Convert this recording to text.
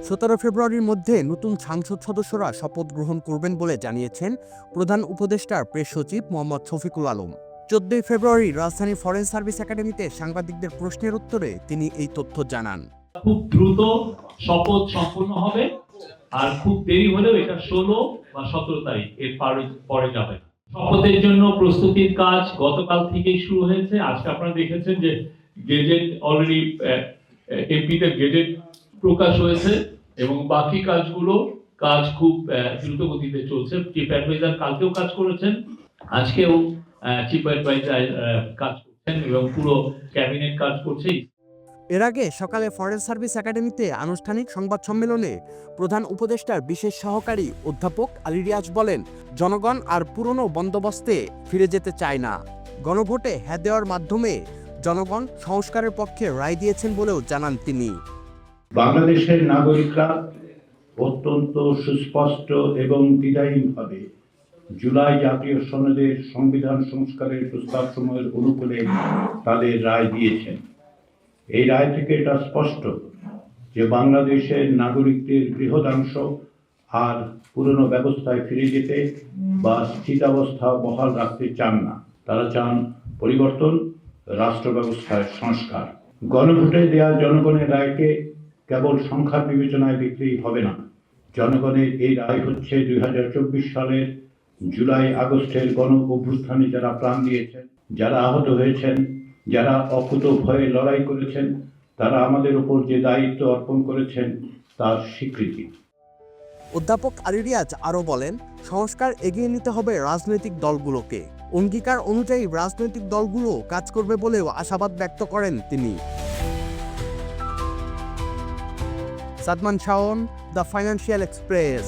17 ফেব্রুয়ারির মধ্যে নতুন সংসদ সদস্যরা শপথ গ্রহণ করবেন বলে জানিয়েছেন প্রধান উপদেষ্টার প্রেস সচিব মোহাম্মদ শফিকুল আলম। 14 ফেব্রুয়ারি রাজধানীর ফরেন সার্ভিস একাডেমিতে সাংবাদিকদের প্রশ্নের উত্তরে তিনি এই তথ্য জানান। খুব দ্রুত শপথ সম্পন্ন হবে, আর খুব দেরি হলেও এটা 16 বা 17 তারিখ এর পরে যাবে। শপথের জন্য প্রস্তুতির কাজ গতকাল থেকেই শুরু হয়েছে। আজকে আপনারা দেখেছেন যে গেজেট অলরেডি এমপিতে গেজেট প্রকাশ হয়েছে এবং বাকি কাজ খুব দ্রুত গতিতে চলছে। চিফ অ্যাডভাইজার কালকেও কাজ করেছেন, আজকেও চিফ অ্যাডভাইজার কাজ করছেন এবং পুরো ক্যাবিনেট কাজ করছে। এর আগে সকালে ফরেন সার্ভিস একাডেমিতে আনুষ্ঠানিক সংবাদ সম্মেলনে প্রধান উপদেষ্টার বিশেষ সহকারী অধ্যাপক আলী রিয়াজ বলেন, জনগণ আর পুরনো বন্দোবস্তে ফিরে যেতে চায় না। গণভোটে হ্যাঁ দেওয়ার মাধ্যমে জনগণ সংস্কারের পক্ষে রায় দিয়েছেন বলেও জানান তিনি। বাংলাদেশের নাগরিকরা অত্যন্ত সুস্পষ্ট এবং দ্বিধাহীনভাবে জুলাই জাতীয় সনদের সংবিধান সংস্কারের প্রস্তাবসমূহের অনুকূলে তাদের রায় দিয়েছেন। এই রায় থেকে এটা স্পষ্ট যে বাংলাদেশের নাগরিকদের বৃহদাংশ আর পুরনো ব্যবস্থায় ফিরে যেতে বা স্থিতাবস্থা বহাল রাখতে চান না। তারা চান পরিবর্তন, রাষ্ট্র ব্যবস্থার সংস্কার। গণভোটে দেওয়া জনগণের রায়কে কেবল সংখ্যার বিবেচনায় দেখলেই হবে না। জনগণের এই রায় হচ্ছে 2024 সালের জুলাই আগস্টের গণ অভ্যুত্থানে যারা প্রাণ দিয়েছেন, যারা আহত হয়েছেন, যারা অকুত ভয়ে লড়াই করেছেন, তারা আমাদের উপর যে দায়িত্ব অর্পণ করেছেন তার স্বীকৃতি। অধ্যাপক আলী রিয়াজ আরও বলেন, সংস্কার এগিয়ে নিতে হবে রাজনৈতিক দলগুলোকে। অঙ্গীকার অনুযায়ী রাজনৈতিক দলগুলো কাজ করবে বলেও আশাবাদ ব্যক্ত করেন তিনি। Sadman Shaon, the financial express.